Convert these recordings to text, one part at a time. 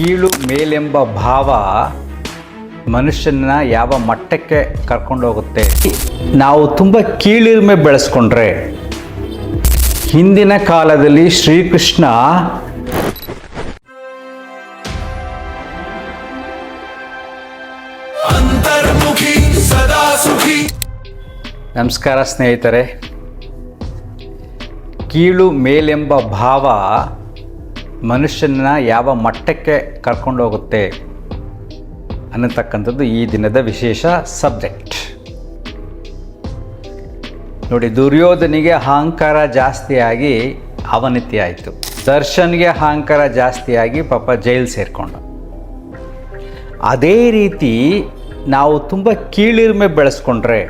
ಕೀಳು ಮೇಲೆಂಬ ಭಾವ ಮನುಷ್ಯನ ಯಾವ ಮಟ್ಟಕ್ಕೆ ಕರ್ಕೊಂಡು ಹೋಗುತ್ತೆ. ನಾವು ತುಂಬ ಕೀಳಿರಿಮೆ ಬೆಳೆಸ್ಕೊಂಡ್ರೆ, ಹಿಂದಿನ ಕಾಲದಲ್ಲಿ ಶ್ರೀಕೃಷ್ಣ ಅಂತರ್ಮುಖಿ ಸದಾ ಸುಖಿ. ನಮಸ್ಕಾರ ಸ್ನೇಹಿತರೆ. ಕೀಳು ಮೇಲೆಂಬ ಭಾವ ಮನುಷ್ಯನ ಯಾವ ಮಟ್ಟಕ್ಕೆ ಕರ್ಕೊಂಡು ಹೋಗುತ್ತೆ ಅನ್ನತಕ್ಕಂಥದ್ದು ಈ ದಿನದ ವಿಶೇಷ ಸಬ್ಜೆಕ್ಟ್. ನೋಡಿ, ದುರ್ಯೋಧನಿಗೆ ಅಹಂಕಾರ ಜಾಸ್ತಿಯಾಗಿ ಅವನತಿ ಆಯಿತು. ದರ್ಶನ್ಗೆ ಅಹಂಕಾರ ಜಾಸ್ತಿಯಾಗಿ ಪಾಪ ಜೈಲು ಸೇರಿಕೊಂಡು. ಅದೇ ರೀತಿ ನಾವು ತುಂಬ ಕೀಳಿರಿಮೆ ಬೆಳೆಸ್ಕೊಂಡ್ರೆ,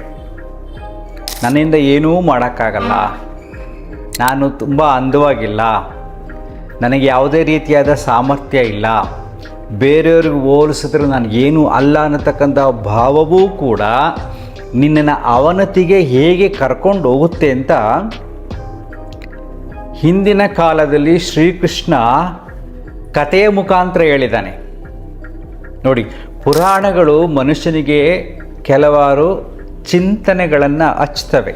ನನ್ನಿಂದ ಏನೂ ಮಾಡೋಕ್ಕಾಗಲ್ಲ, ನಾನು ತುಂಬ ಅಂದವಾಗಿಲ್ಲ, ನನಗೆ ಯಾವುದೇ ರೀತಿಯಾದ ಸಾಮರ್ಥ್ಯ ಇಲ್ಲ, ಬೇರೆಯವ್ರಿಗೆ ಹೋಲಿಸಿದ್ರೆ ನನಗೇನೂ ಅಲ್ಲ ಅನ್ನತಕ್ಕಂಥ ಭಾವವೂ ಕೂಡ ನಿನ್ನನ್ನು ಅವನತಿಗೆ ಹೇಗೆ ಕರ್ಕೊಂಡು ಹೋಗುತ್ತೆ ಅಂತ ಹಿಂದಿನ ಕಾಲದಲ್ಲಿ ಶ್ರೀಕೃಷ್ಣ ಕಥೆಯ ಮುಖಾಂತರ ಹೇಳಿದ್ದಾನೆ. ನೋಡಿ, ಪುರಾಣಗಳು ಮನುಷ್ಯನಿಗೆ ಕೆಲವಾರು ಚಿಂತನೆಗಳನ್ನು ಹಚ್ತವೆ.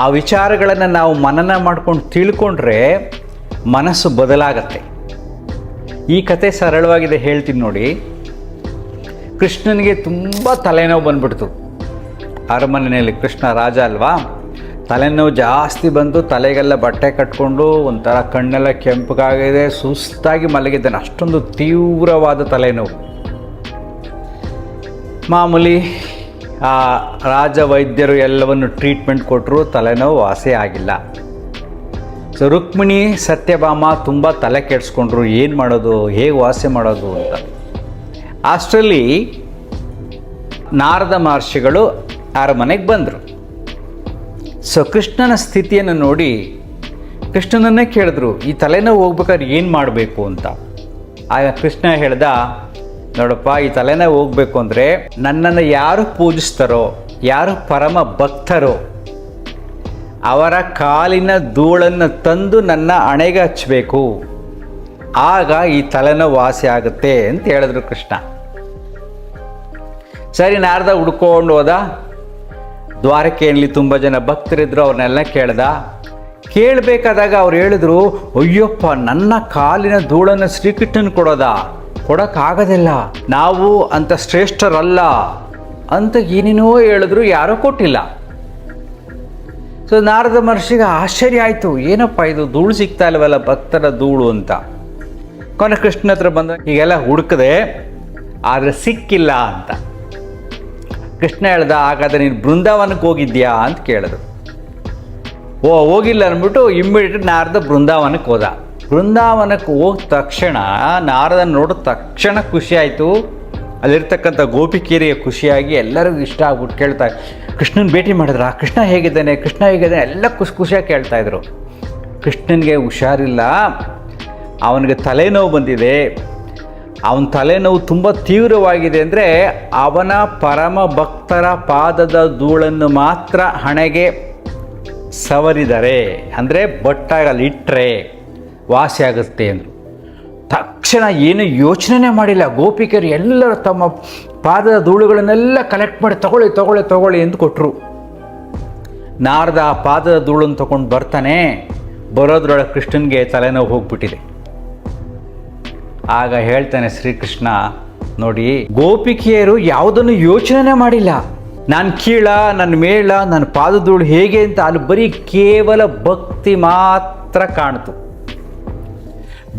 ಆ ವಿಚಾರಗಳನ್ನು ನಾವು ಮನನ ಮಾಡ್ಕೊಂಡು ತಿಳ್ಕೊಂಡ್ರೆ ಮನಸ್ಸು ಬದಲಾಗತ್ತೆ. ಈ ಕತೆ ಸರಳವಾಗಿದೆ, ಹೇಳ್ತೀನಿ ನೋಡಿ. ಕೃಷ್ಣನಿಗೆ ತುಂಬ ತಲೆನೋವು ಬಂದ್ಬಿಡ್ತು. ಅರಮನೆಯಲ್ಲಿ ಕೃಷ್ಣ ರಾಜ ಅಲ್ವಾ, ತಲೆನೋವು ಜಾಸ್ತಿ ಬಂದು ತಲೆಗೆಲ್ಲ ಬಟ್ಟೆ ಕಟ್ಕೊಂಡು ಒಂಥರ ಕಣ್ಣೆಲ್ಲ ಕೆಂಪಗಾಗಿದೆ, ಸುಸ್ತಾಗಿ ಮಲಗಿದ್ದಾನೆ. ಅಷ್ಟೊಂದು ತೀವ್ರವಾದ ತಲೆನೋವು. ಮಾಮೂಲಿ ಆ ರಾಜ ವೈದ್ಯರು ಎಲ್ಲವನ್ನು ಟ್ರೀಟ್ಮೆಂಟ್ ಕೊಟ್ಟರು, ತಲೆನೋವು ವಾಸಿ ಆಗಿಲ್ಲ. ಸೊ ರುಕ್ಮಿಣಿ ಸತ್ಯಭಾಮ ತುಂಬ ತಲೆ ಕೆಡಿಸ್ಕೊಂಡ್ರು, ಏನು ಮಾಡೋದು, ಹೇಗೆ ವಾಸಿ ಮಾಡೋದು ಅಂತ. ಅಷ್ಟರಲ್ಲಿ ನಾರದ ಮಹರ್ಷಿಗಳು ಅರಮನೆಗೆ ಬಂದರು. ಸೊ ಕೃಷ್ಣನ ಸ್ಥಿತಿಯನ್ನು ನೋಡಿ ಕೃಷ್ಣನನ್ನೇ ಕೇಳಿದ್ರು, ಈ ತಲೆನೋವು ಹೋಗ್ಬೇಕಾದ್ರೆ ಏನು ಮಾಡಬೇಕು ಅಂತ. ಆಗ ಕೃಷ್ಣ ಹೇಳ್ದ, ನೋಡಪ್ಪ, ಈ ತಲೆನೋವು ಹೋಗ್ಬೇಕು ಅಂದರೆ ನನ್ನನ್ನು ಯಾರು ಪೂಜಿಸ್ತಾರೋ, ಯಾರು ಪರಮ ಭಕ್ತರೋ ಅವರ ಕಾಲಿನ ಧೂಳನ್ನು ತಂದು ನನ್ನ ಹಣೆಗೆ ಹಚ್ಚಬೇಕು, ಆಗ ಈ ತಲೆನೋವು ವಾಸಿ ಆಗುತ್ತೆ ಅಂತ ಹೇಳಿದ್ರು ಕೃಷ್ಣ. ಸರಿ, ನಾರದ ಹುಡ್ಕೊಂಡು ಹೋದ. ದ್ವಾರಕೆಯಲ್ಲಿ ತುಂಬ ಜನ ಭಕ್ತರಿದ್ರು, ಅವ್ರನ್ನೆಲ್ಲ ಕೇಳ್ದ. ಕೇಳಬೇಕಾದಾಗ ಅವ್ರು ಹೇಳಿದ್ರು, ಅಯ್ಯಪ್ಪ, ನನ್ನ ಕಾಲಿನ ಧೂಳನ್ನು ಶ್ರೀಕೃಷ್ಣನ್ ಕೊಡೋಕ್ಕಾಗೋದಿಲ್ಲ, ನಾವು ಅಂತ ಶ್ರೇಷ್ಠರಲ್ಲ ಅಂತ ಏನೇನೋ ಹೇಳಿದ್ರು, ಯಾರೂ ಕೊಟ್ಟಿಲ್ಲ. ಸೊ ನಾರದ ಮಹರ್ಷಿಗೆ ಆಶ್ಚರ್ಯ ಆಯಿತು, ಏನಪ್ಪ ಇದು, ಧೂಳು ಸಿಗ್ತಾ ಇಲ್ವಲ್ಲ, ಭಕ್ತರ ಧೂಳು ಅಂತ. ಕೊನೆ ಕೃಷ್ಣ ಹತ್ರ ಬಂದ, ಹೀಗೆಲ್ಲ ಹುಡುಕದೆ ಆದರೆ ಸಿಕ್ಕಿಲ್ಲ ಅಂತ. ಕೃಷ್ಣ ಹೇಳ್ದ, ಹಾಗಾದ್ರೆ ನೀನು ಬೃಂದಾವನಕ್ಕೆ ಹೋಗಿದ್ಯಾ ಅಂತ ಕೇಳಿದ್ರು. ಹೋಗಿಲ್ಲ ಅಂದ್ಬಿಟ್ಟು ಇಮ್ಮಿಡಿಯೇಟ್ ನಾರದ ಬೃಂದಾವನಕ್ಕೆ ಹೋದ. ಬೃಂದಾವನಕ್ಕೆ ಹೋದ ತಕ್ಷಣ ನಾರದನ ನೋಡಿದ ತಕ್ಷಣ ಖುಷಿ ಆಯಿತು. ಅಲ್ಲಿರ್ತಕ್ಕಂಥ ಗೋಪಿಕೆಯರಿಗೆ ಖುಷಿಯಾಗಿ ಎಲ್ಲರಿಗೂ ಇಷ್ಟ ಆಗ್ಬಿಟ್ಟು ಕೇಳ್ತಾ, ಕೃಷ್ಣನ ಭೇಟಿ ಮಾಡಿದ್ರ, ಕೃಷ್ಣ ಹೇಗಿದ್ದಾನೆ, ಕೃಷ್ಣ ಹೇಗಿದ್ದಾನೆ, ಎಲ್ಲ ಖುಷಿಯಾಗಿ ಕೇಳ್ತಾಯಿದ್ರು. ಕೃಷ್ಣನಿಗೆ ಹುಷಾರಿಲ್ಲ, ಅವನಿಗೆ ತಲೆನೋವು ಬಂದಿದೆ. ಅವನ ತಲೆನೋವು ತುಂಬ ತೀವ್ರವಾಗಿದೆ ಅಂದರೆ ಅವನ ಪರಮ ಭಕ್ತರ ಪಾದದ ಧೂಳನ್ನು ಮಾತ್ರ ಹಣೆಗೆ ಸವರಿದರೆ, ಅಂದರೆ ಬಟ್ಟಾಗಲ್ಲಿ ಇಟ್ಟರೆ ವಾಸಿ ಆಗುತ್ತೆ ಅಂದರು. ತಕ್ಷಣ ಏನು ಯೋಚನೆ ಮಾಡಿಲ್ಲ, ಗೋಪಿಕರು ಎಲ್ಲರೂ ತಮ್ಮ ಪಾದದ ಧೂಳುಗಳನ್ನೆಲ್ಲ ಕಲೆಕ್ಟ್ ಮಾಡಿ ತಗೊಳ್ಳಿ ಎಂದು ಕೊಟ್ಟರು. ನಾರದ ಆ ಪಾದದ ಧೂಳನ್ನು ತೊಗೊಂಡು ಬರ್ತಾನೆ. ಬರೋದ್ರೊಳಗೆ ಕೃಷ್ಣನಿಗೆ ತಲೆನೋವು ಹೋಗ್ಬಿಟ್ಟಿದೆ. ಆಗ ಹೇಳ್ತಾನೆ ಶ್ರೀಕೃಷ್ಣ, ನೋಡಿ, ಗೋಪಿಕೆಯರು ಯಾವುದನ್ನು ಯೋಚನೆ ಮಾಡಿಲ್ಲ, ನಾನು ಕೀಳ, ನನ್ನ ಮೇಳ, ನನ್ನ ಪಾದಧೂಳು ಹೇಗೆ ಅಂತ. ಅಲ್ಲಿ ಬರೀ ಕೇವಲ ಭಕ್ತಿ ಮಾತ್ರ ಕಾಣ್ತು.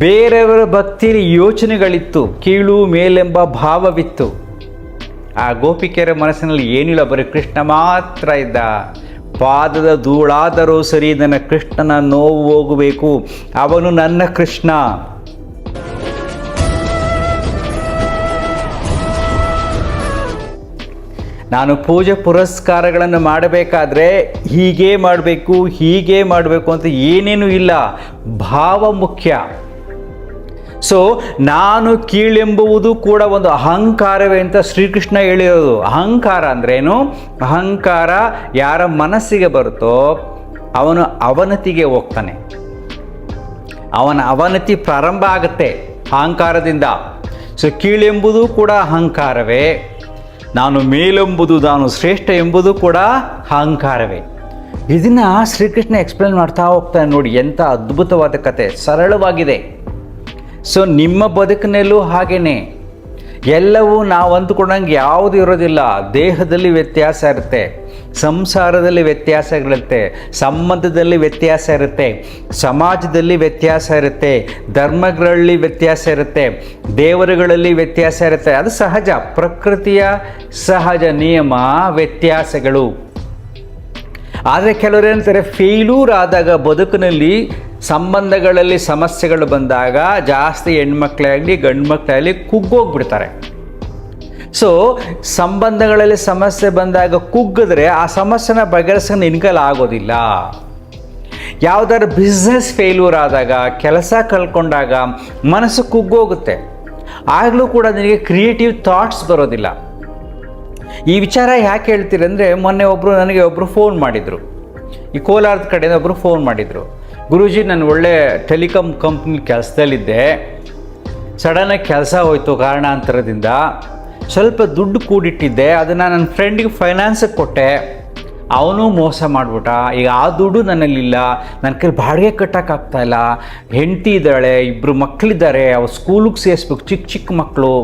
ಬೇರೆಯವರ ಭಕ್ತಿಯಲ್ಲಿ ಯೋಚನೆಗಳಿತ್ತು, ಕೀಳು ಮೇಲೆಂಬ ಭಾವವಿತ್ತು. ಆ ಗೋಪಿಕೆಯರ ಮನಸ್ಸಿನಲ್ಲಿ ಏನಿಲ್ಲ, ಬರೀ ಕೃಷ್ಣ ಮಾತ್ರ ಇದ್ದ. ಪಾದದ ಧೂಳಾದರೂ ಸರಿ, ನನ್ನ ಕೃಷ್ಣನ ನೋವು ಹೋಗಬೇಕು, ಅವನು ನನ್ನ ಕೃಷ್ಣ. ನಾನು ಪೂಜೆ ಪುರಸ್ಕಾರಗಳನ್ನು ಮಾಡಬೇಕಾದ್ರೆ ಹೀಗೆ ಮಾಡಬೇಕು ಅಂತ ಏನೇನೂ ಇಲ್ಲ, ಭಾವ ಮುಖ್ಯ. ಸೊ ನಾನು ಕೀಳೆಂಬುವುದು ಕೂಡ ಒಂದು ಅಹಂಕಾರವೇ ಅಂತ ಶ್ರೀಕೃಷ್ಣ ಹೇಳಿರೋದು. ಅಹಂಕಾರ ಅಂದ್ರೇನು? ಅಹಂಕಾರ ಯಾರ ಮನಸ್ಸಿಗೆ ಬರುತ್ತೋ ಅವನು ಅವನತಿಗೆ ಹೋಗ್ತಾನೆ. ಅವನ ಅವನತಿ ಪ್ರಾರಂಭ ಆಗುತ್ತೆ ಅಹಂಕಾರದಿಂದ. ಸೊ ಕೀಳೆಂಬುದು ಕೂಡ ಅಹಂಕಾರವೇ, ನಾನು ಮೇಲೆಂಬುದು ನಾನು ಶ್ರೇಷ್ಠ ಎಂಬುದು ಕೂಡ ಅಹಂಕಾರವೇ. ಇದನ್ನು ಶ್ರೀಕೃಷ್ಣ ಎಕ್ಸ್ಪ್ಲೇನ್ ಮಾಡ್ತಾ ಹೋಗ್ತಾನೆ ನೋಡಿ. ಎಂಥ ಅದ್ಭುತವಾದ ಕತೆ, ಸರಳವಾಗಿದೆ. ಸೊ ನಿಮ್ಮ ಬದುಕಿನಲ್ಲೂ ಹಾಗೇನೆ ಎಲ್ಲವೂ ನಾವು ಅಂದುಕೊಂಡಂಗೆ ಯಾವುದು ಇರೋದಿಲ್ಲ. ದೇಹದಲ್ಲಿ ವ್ಯತ್ಯಾಸ ಇರುತ್ತೆ, ಸಂಸಾರದಲ್ಲಿ ವ್ಯತ್ಯಾಸಗಳಿರುತ್ತೆ, ಸಂಬಂಧದಲ್ಲಿ ವ್ಯತ್ಯಾಸ ಇರುತ್ತೆ, ಸಮಾಜದಲ್ಲಿ ವ್ಯತ್ಯಾಸ ಇರುತ್ತೆ, ಧರ್ಮಗಳಲ್ಲಿ ವ್ಯತ್ಯಾಸ ಇರುತ್ತೆ, ದೇವರುಗಳಲ್ಲಿ ವ್ಯತ್ಯಾಸ ಇರುತ್ತೆ. ಅದು ಸಹಜ, ಪ್ರಕೃತಿಯ ಸಹಜ ನಿಯಮ ವ್ಯತ್ಯಾಸಗಳು. ಆದರೆ ಕೆಲವರು ಏನಂತಾರೆ, ಫೇಲ್ಯೂರ್ ಆದಾಗ ಬದುಕಿನಲ್ಲಿ ಸಂಬಂಧಗಳಲ್ಲಿ ಸಮಸ್ಯೆಗಳು ಬಂದಾಗ ಜಾಸ್ತಿ ಹೆಣ್ಮಕ್ಳಾಗಲಿ ಗಂಡು ಮಕ್ಕಳಾಗಲಿ ಕುಗ್ಗೋಗ್ಬಿಡ್ತಾರೆ. ಸೊ ಸಂಬಂಧಗಳಲ್ಲಿ ಸಮಸ್ಯೆ ಬಂದಾಗ ಕುಗ್ಗಿದ್ರೆ ಆ ಸಮಸ್ಯೆನ ಬಗೆಹರಿಸೋಕೆ ನಿನ್ಕಲ್ ಆಗೋದಿಲ್ಲ. ಯಾವುದಾದ್ರು ಬಿಸ್ನೆಸ್ ಫೇಲ್ಯೂರ್ ಆದಾಗ, ಕೆಲಸ ಕಳ್ಕೊಂಡಾಗ ಮನಸ್ಸು ಕುಗ್ಗೋಗುತ್ತೆ. ಆಗಲೂ ಕೂಡ ನಿನಗೆ ಕ್ರಿಯೇಟಿವ್ ಥಾಟ್ಸ್ ಬರೋದಿಲ್ಲ. ಈ ವಿಚಾರ ಯಾಕೆ ಹೇಳ್ತೀರಿ ಅಂದರೆ, ಮೊನ್ನೆ ನನಗೆ ಒಬ್ಬರು ಫೋನ್ ಮಾಡಿದರು, ಈ ಕೋಲಾರದ ಕಡೆಯಿಂದ ಒಬ್ಬರು ಫೋನ್ ಮಾಡಿದರು. ಗುರೂಜಿ, ನಾನು ಒಳ್ಳೆ ಟೆಲಿಕಾಮ್ ಕಂಪ್ನಿ ಕೆಲಸದಲ್ಲಿದ್ದೆ, ಸಡನ್ನಾಗಿ ಕೆಲಸ ಹೋಯಿತು ಕಾರಣಾಂತರದಿಂದ. ಸ್ವಲ್ಪ ದುಡ್ಡು ಕೂಡಿಟ್ಟಿದ್ದೆ, ಅದನ್ನು ನನ್ನ ಫ್ರೆಂಡಿಗೆ ಫೈನಾನ್ಸಿಗೆ ಕೊಟ್ಟೆ, ಅವನು ಮೋಸ ಮಾಡಿಬಿಟ್ಟ. ಈಗ ಆ ದುಡ್ಡು ನನ್ನಲ್ಲಿಲ್ಲ, ನನ್ನ ಕೈಲಿ ಬಾಡಿಗೆ ಕಟ್ಟೋಕ್ಕಾಗ್ತಾಯಿಲ್ಲ. ಹೆಂಡತಿ ಇದ್ದಾಳೆ, 2 ಮಕ್ಕಳಿದ್ದಾರೆ, ಅವ್ರು ಸ್ಕೂಲಿಗೆ ಸೇರಿಸ್ಬೇಕು, ಚಿಕ್ಕ ಚಿಕ್ಕ ಮಕ್ಕಳು.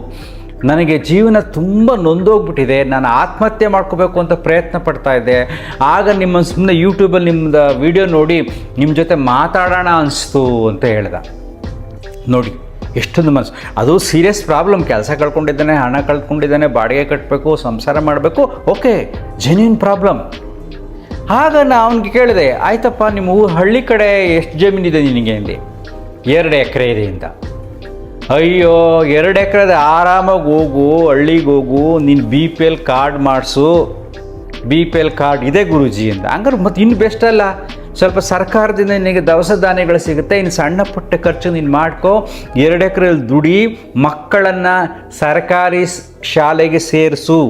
ನನಗೆ ಜೀವನ ತುಂಬ ನೊಂದೋಗ್ಬಿಟ್ಟಿದೆ, ನಾನು ಆತ್ಮಹತ್ಯೆ ಮಾಡ್ಕೋಬೇಕು ಅಂತ ಪ್ರಯತ್ನ ಪಡ್ತಾ ಇದ್ದೆ. ಆಗ ನಿಮ್ಮ ಸುಮ್ಮನೆ ಯೂಟ್ಯೂಬಲ್ಲಿ ನಿಮ್ಮದು ವಿಡಿಯೋ ನೋಡಿ ನಿಮ್ಮ ಜೊತೆ ಮಾತಾಡೋಣ ಅನಿಸ್ತು ಅಂತ ಹೇಳ್ದ. ನೋಡಿ ಎಷ್ಟೊಂದು ಮನಸ್ಸು, ಅದು ಸೀರಿಯಸ್ ಪ್ರಾಬ್ಲಮ್. ಕೆಲಸ ಕಳ್ಕೊಂಡಿದ್ದಾನೆ, ಹಣ ಕಳ್ಕೊಂಡಿದ್ದಾನೆ, ಬಾಡಿಗೆ ಕಟ್ಟಬೇಕು, ಸಂಸಾರ ಮಾಡಬೇಕು, ಓಕೆ, ಜೆನ್ಯೂನ್ ಪ್ರಾಬ್ಲಮ್. ಆಗ ನಾನು ಅವನಿಗೆ ಕೇಳಿದೆ, ಆಯ್ತಪ್ಪ ನಿಮ್ಮ ಹಳ್ಳಿ ಕಡೆ ಎಷ್ಟು ಜಮೀನಿದೆ ನಿನಗೆ ಅಂದೆ. 2 ಎಕರೆ ಇದೆ ಅಂತ. ಅಯ್ಯೋ, 2 ಎಕರೆದ ಆರಾಮಾಗಿ ಹೋಗು, ಹಳ್ಳಿಗೆ ಹೋಗು, ನೀನು BPL ಕಾರ್ಡ್ ಮಾಡಿಸು, BPL ಕಾರ್ಡ್ ಇದೆ ಗುರೂಜಿ ಅಂತ. ಹಂಗಾರೆ ಮತ್ತು ಇನ್ನು ಬೆಸ್ಟ್ ಅಲ್ಲ, ಸ್ವಲ್ಪ ಸರ್ಕಾರದಿಂದ ನಿನಗೆ ದವಸ ಧಾನ್ಯಗಳು ಸಿಗುತ್ತೆ, ಇನ್ನು ಸಣ್ಣ ಪುಟ್ಟ ಖರ್ಚು ನೀನು ಮಾಡ್ಕೊ, 2 ಎಕರೆಯಲ್ಲಿ ದುಡಿ, ಮಕ್ಕಳನ್ನು ಸರ್ಕಾರಿ ಶಾಲೆಗೆ ಸೇರಿಸು,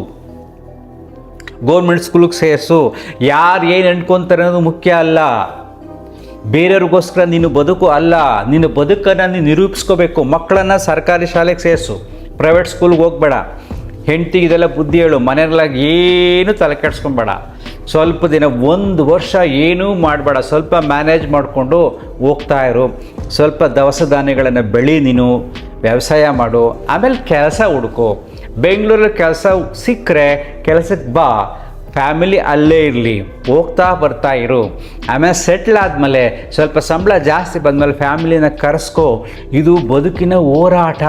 ಗೌರ್ಮೆಂಟ್ ಸ್ಕೂಲಿಗೆ ಸೇರಿಸು. ಯಾರು ಏನು ಅಂದ್ಕೊತಾರೆ ಅನ್ನೋದು ಮುಖ್ಯ ಅಲ್ಲ, ಬೇರೆಯವ್ರಿಗೋಸ್ಕರ ನೀನು ಬದುಕು ಅಲ್ಲ, ನಿನ್ನ ಬದುಕನ್ನು ನೀನು ನಿರೂಪಿಸ್ಕೋಬೇಕು. ಮಕ್ಕಳನ್ನು ಸರ್ಕಾರಿ ಶಾಲೆಗೆ ಸೇರಿಸು, ಪ್ರೈವೇಟ್ ಸ್ಕೂಲ್ಗೆ ಹೋಗಬೇಡ. ಹೆಂಡ್ತಿಗೆ ಇದೆಲ್ಲ ಬುದ್ಧಿ ಹೇಳು, ಮನೆಯಲ್ಲ ಏನು ತಲೆ ಕೆಡಿಸ್ಕೊಬೇಡ. ಸ್ವಲ್ಪ ದಿನ 1 ವರ್ಷ ಏನೂ ಮಾಡಬೇಡ, ಸ್ವಲ್ಪ ಮ್ಯಾನೇಜ್ ಮಾಡಿಕೊಂಡು ಹೋಗ್ತಾ ಇರು. ಸ್ವಲ್ಪ ದವಸ ಧಾನ್ಯಗಳನ್ನು ಬೆಳಿ, ನೀನು ವ್ಯವಸಾಯ ಮಾಡು, ಆಮೇಲೆ ಕೆಲಸ ಹುಡುಕು. ಬೆಂಗಳೂರಲ್ಲಿ ಕೆಲಸ ಸಿಕ್ಕರೆ ಕೆಲಸಕ್ಕೆ ಬಾ, ಫ್ಯಾಮಿಲಿ ಅಲ್ಲೇ ಇರಲಿ, ಹೋಗ್ತಾ ಬರ್ತಾ ಇರು. ಆಮೇಲೆ ಸೆಟ್ಲ್ ಆದಮೇಲೆ ಸ್ವಲ್ಪ ಸಂಬಳ ಜಾಸ್ತಿ ಬಂದಮೇಲೆ ಫ್ಯಾಮಿಲಿನ ಕರೆಸ್ಕೋ. ಇದು ಬದುಕಿನ ಹೋರಾಟ.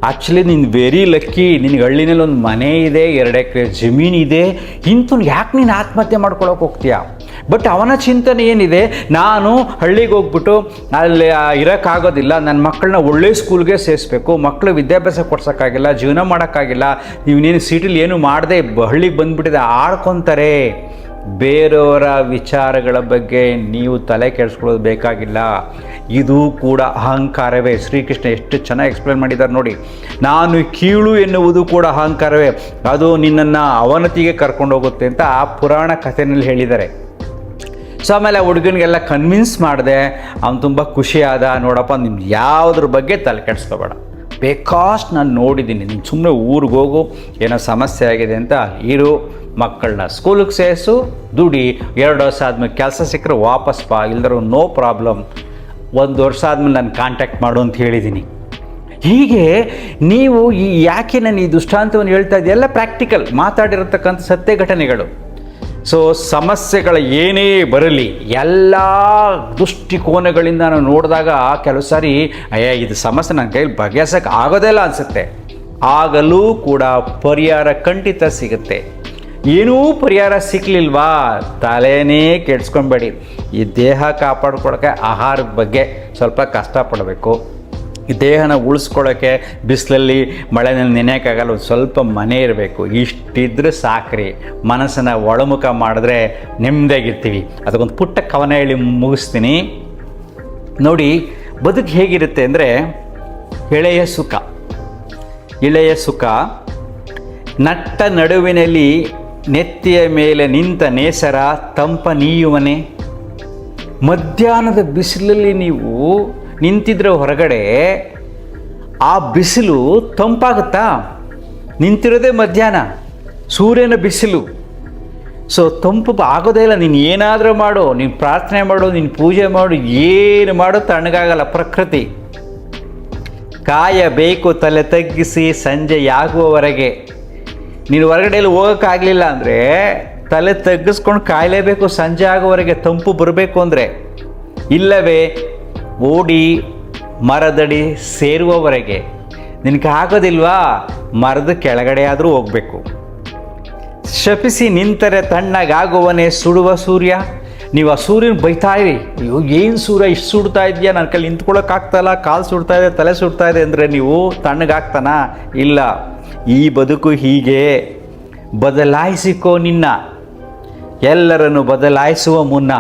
ಆ್ಯಕ್ಚುಲಿ ನೀನು ವೆರಿ ಲಕ್ಕಿ, ನಿನಗೆ ಹಳ್ಳಿನಲ್ಲಿ ಒಂದು ಮನೆ ಇದೆ, 2 ಎಕರೆ ಜಮೀನಿದೆ. ಇಂಥವ್ನು ಯಾಕೆ ನೀನು ಆತ್ಮಹತ್ಯೆ ಮಾಡ್ಕೊಳಕ್ಕೆ ಹೋಗ್ತೀಯ? ಬಟ್ ಅವನ ಚಿಂತನೆ ಏನಿದೆ, ನಾನು ಹಳ್ಳಿಗೆ ಹೋಗ್ಬಿಟ್ಟು ಅಲ್ಲಿ ಇರೋಕ್ಕಾಗೋದಿಲ್ಲ, ನನ್ನ ಮಕ್ಕಳನ್ನ ಒಳ್ಳೆ ಸ್ಕೂಲ್ಗೆ ಸೇರಿಸ್ಬೇಕು, ಮಕ್ಕಳು ವಿದ್ಯಾಭ್ಯಾಸ ಕೊಡ್ಸೋಕ್ಕಾಗಿಲ್ಲ, ಜೀವನ ಮಾಡೋಕ್ಕಾಗಿಲ್ಲ, ನೀನು ಸಿಟಿಲಿ ಏನು ಮಾಡದೆ ಹಳ್ಳಿಗೆ ಬಂದುಬಿಟ್ಟಿದೆ, ಆಡ್ಕೊತಾರೆ. ಬೇರೆಯವರ ವಿಚಾರಗಳ ಬಗ್ಗೆ ನೀವು ತಲೆ ಕೆಡಿಸ್ಕೊಳ್ಳೋದು ಬೇಕಾಗಿಲ್ಲ. ಇದು ಕೂಡ ಅಹಂಕಾರವೇ. ಶ್ರೀಕೃಷ್ಣ ಎಷ್ಟು ಚೆನ್ನಾಗಿ ಎಕ್ಸ್ಪ್ಲೇನ್ ಮಾಡಿದ್ದಾರೆ ನೋಡಿ. ನಾನು ಕೀಳು ಎನ್ನುವುದು ಕೂಡ ಅಹಂಕಾರವೇ, ಅದು ನಿನ್ನನ್ನು ಅವನತಿಗೆ ಕರ್ಕೊಂಡು ಹೋಗುತ್ತೆ ಅಂತ ಆ ಪುರಾಣ ಕಥೆಯಲ್ಲಿ ಹೇಳಿದ್ದಾರೆ. ಸೊ ಆಮೇಲೆ ಆ ಹುಡುಗನಿಗೆಲ್ಲ ಕನ್ವಿನ್ಸ್ ಮಾಡಿದೆ, ಅವನು ತುಂಬ ಖುಷಿಯಾದ. ನೋಡಪ್ಪ, ನಿಮ್ಗೆ ಯಾವುದ್ರ ಬಗ್ಗೆ ತಲೆ ಕೆಡಿಸ್ಕೋಬೇಡ, ಬೇಕಾಷ್ಟು ನಾನು ನೋಡಿದ್ದೀನಿ, ನೀನು ಸುಮ್ಮನೆ ಊರಿಗೆ ಹೋಗು, ಏನೋ ಸಮಸ್ಯೆ ಆಗಿದೆ ಅಂತ ಇರು, ಮಕ್ಕಳನ್ನ ಸ್ಕೂಲಿಗೆ ಸೇರಿಸು, ದುಡಿ, 2 ವರ್ಷ ಆದಮೇಲೆ ಕೆಲಸ ಸಿಕ್ಕರೆ ವಾಪಸ್ ಬಾ, ಇಲ್ದರೂ ನೋ ಪ್ರಾಬ್ಲಮ್, 1 ವರ್ಷ ಆದಮೇಲೆ ನಾನು ಕಾಂಟ್ಯಾಕ್ಟ್ ಮಾಡು ಅಂತ ಹೇಳಿದ್ದೀನಿ. ಹೀಗೆ ನೀವು ಯಾಕೆ ನಾನು ಈ ದೃಷ್ಟಾಂತವನ್ನು ಹೇಳ್ತಾ ಇದ್ದೀನಿ, ಎಲ್ಲ ಪ್ರಾಕ್ಟಿಕಲ್ ಮಾತಾಡಿರತಕ್ಕಂಥ ಸತ್ಯ ಘಟನೆಗಳು. ಸೊ ಸಮಸ್ಯೆಗಳ ಏನೇ ಬರಲಿ, ಎಲ್ಲ ದೃಷ್ಟಿಕೋನಗಳಿಂದ ನಾವು ನೋಡಿದಾಗ ಕೆಲವು ಸಾರಿ ಇದು ಸಮಸ್ಯೆ ನನ್ನ ಕೈಲಿ ಬಗೆಹರಿಸೋಕ್ಕೆ ಆಗೋದೇ ಇಲ್ಲ ಅನಿಸುತ್ತೆ. ಆಗಲೂ ಕೂಡ ಪರಿಹಾರ ಖಂಡಿತ ಸಿಗುತ್ತೆ. ಏನೂ ಪರಿಹಾರ ಸಿಕ್ಕಲಿಲ್ವಾ, ತಲೆನೇ ಕೆಡಿಸ್ಕೊಬೇಡಿ. ಈ ದೇಹ ಕಾಪಾಡ್ಕೊಳ್ಳೋಕ್ಕೆ ಆಹಾರದ ಬಗ್ಗೆ ಸ್ವಲ್ಪ ಕಷ್ಟಪಡಬೇಕು. ಈ ದೇಹನ ಉಳಿಸ್ಕೊಳ್ಳೋಕ್ಕೆ ಬಿಸಿಲಲ್ಲಿ ಮಳೆನಲ್ಲಿ ನೆನೆಯೋಕ್ಕಾಗಲ್ಲ, ಒಂದು ಸ್ವಲ್ಪ ಮನೆ ಇರಬೇಕು. ಇಷ್ಟಿದ್ರೆ ಸಾಕ್ರಿ. ಮನಸ್ಸನ್ನು ಒಳಮುಖ ಮಾಡಿದ್ರೆ ನೆಮ್ಮದಿಯಾಗಿರ್ತೀವಿ. ಅದಕ್ಕೊಂದು ಪುಟ್ಟ ಕವನ ಹೇಳಿ ಮುಗಿಸ್ತೀನಿ ನೋಡಿ. ಬದುಕು ಹೇಗಿರುತ್ತೆ ಅಂದರೆ, ಇಳೆಯ ಸುಖ ನಟ್ಟ ನಡುವಿನಲ್ಲಿ ನೆತ್ತಿಯ ಮೇಲೆ ನಿಂತ ನೇಸರ ತಂಪ ನೀಯುವನೆ, ಮಧ್ಯಾಹ್ನದ ಬಿಸಿಲಲ್ಲಿ ನೀವು ನಿಂತಿದ್ರೆ ಹೊರಗಡೆ ಆ ಬಿಸಿಲು ತಂಪಾಗುತ್ತಾ? ನಿಂತಿರೋದೇ ಮಧ್ಯಾಹ್ನ, ಸೂರ್ಯನ ಬಿಸಿಲು. ಸೊ ತಂಪು ಆಗೋದೇ ಇಲ್ಲ. ನೀನು ಏನಾದರೂ ಮಾಡು, ನೀನು ಪ್ರಾರ್ಥನೆ ಮಾಡು, ನೀನು ಪೂಜೆ ಮಾಡು, ಏನು ಮಾಡು ತಣ್ಣಗಾಗಲ್ಲ ಪ್ರಕೃತಿ. ಕಾಯಬೇಕು ತಲೆ ತಗ್ಗಿಸಿ ಸಂಜೆಯಾಗುವವರೆಗೆ. ನೀನು ಹೊರಗಡೆಯಲ್ಲಿ ಹೋಗೋಕ್ಕಾಗಲಿಲ್ಲ ಅಂದರೆ ತಲೆ ತಗ್ಗಿಸ್ಕೊಂಡು ಕಾಯಲೇಬೇಕು ಸಂಜೆ ಆಗುವವರೆಗೆ, ತಂಪು ಬರಬೇಕು ಅಂದರೆ. ಇಲ್ಲವೇ ಓಡಿ ಮರದಡಿ ಸೇರುವವರೆಗೆ. ನಿನಗೆ ಆಗೋದಿಲ್ವಾ? ಮರದ ಕೆಳಗಡೆ ಆದರೂ ಹೋಗಬೇಕು. ಶಪಿಸಿ ನಿಂತರೆ ತಣ್ಣಗಾಗುವನೇ ಸುಡುವ ಸೂರ್ಯ. ನೀವು ಆ ಸೂರ್ಯನ ಬೈತಾ ಇರಿ, ಅಯ್ಯೋ ಏನು ಸೂರ್ಯ ಇಷ್ಟು ಸುಡ್ತಾ ಇದೆಯಾ, ನನ್ನ ಕೈಲಿ ನಿಂತ್ಕೊಳ್ಳೋಕ್ಕಾಗ್ತಾಯಿಲ್ಲ, ಕಾಲು ಸುಡ್ತಾ ಇದೆ, ತಲೆ ಸುಡ್ತಾ ಇದೆ ಅಂದರೆ ನೀವು ತಣ್ಣಗಾಗ್ತಾನ? ಇಲ್ಲ. ಈ ಬದುಕು ಹೀಗೆ. ಬದಲಾಯಿಸಿಕೋ ನಿನ್ನ. ಎಲ್ಲರನ್ನು ಬದಲಾಯಿಸುವ ಮುನ್ನ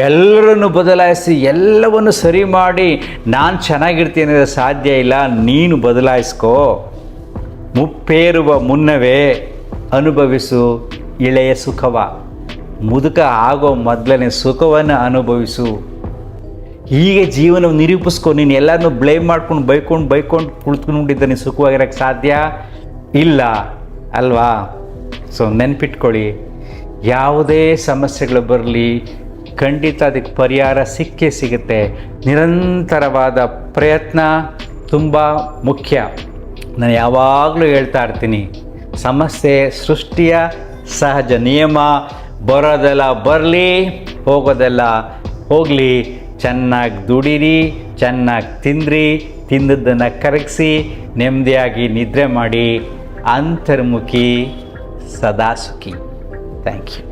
ಎಲ್ಲರನ್ನು ಬದಲಾಯಿಸಿ ಎಲ್ಲವನ್ನು ಸರಿ ಮಾಡಿ ನಾನು ಚೆನ್ನಾಗಿರ್ತೀನಿ ಅಂದರೆ ಸಾಧ್ಯ ಇಲ್ಲ. ನೀನು ಬದಲಾಯಿಸ್ಕೋ. ಮುಪ್ಪೇರುವ ಮುನ್ನವೇ ಅನುಭವಿಸು ಇಳೆಯ ಸುಖವ. ಮುದುಕ ಆಗೋ ಮೊದಲನೇ ಸುಖವನ್ನು ಅನುಭವಿಸು. ಹೀಗೆ ಜೀವನ ನಿರೂಪಿಸ್ಕೊ. ನೀನು ಎಲ್ಲರನ್ನೂ ಬ್ಲೇಮ್ ಮಾಡ್ಕೊಂಡು ಬೈಕೊಂಡು ಕುಳಿತುಕೊಂಡಿದ್ದ ನೀನು ಸುಖವಾಗಿರೋಕ್ಕೆ ಸಾಧ್ಯ ಇಲ್ಲ ಅಲ್ವಾ? ಸೊ ನೆನ್ಪಿಟ್ಕೊಳ್ಳಿ, ಯಾವುದೇ ಸಮಸ್ಯೆಗಳು ಬರಲಿ ಖಂಡಿತ ಅದಕ್ಕೆ ಪರಿಹಾರ ಸಿಕ್ಕೇ ಸಿಗುತ್ತೆ. ನಿರಂತರವಾದ ಪ್ರಯತ್ನ ತುಂಬ ಮುಖ್ಯ. ನಾನು ಯಾವಾಗಲೂ ಹೇಳ್ತಾ ಇರ್ತೀನಿ, ಸಮಸ್ಯೆ ಸೃಷ್ಟಿಯ ಸಹಜ ನಿಯಮ. ಬರೋದೆಲ್ಲ ಬರಲಿ, ಹೋಗೋದೆಲ್ಲ ಹೋಗಲಿ. ಚೆನ್ನಾಗಿ ದುಡೀರಿ, ಚೆನ್ನಾಗಿ ತಿಂದ್ರಿ, ತಿಂದದ್ದನ್ನು ಕರಗಿಸಿ ನೆಮ್ಮದಿಯಾಗಿ ನಿದ್ರೆ ಮಾಡಿ. ಅಂತರ್ಮುಖಿ ಸದಾ ಸುಖಿ. Thank you.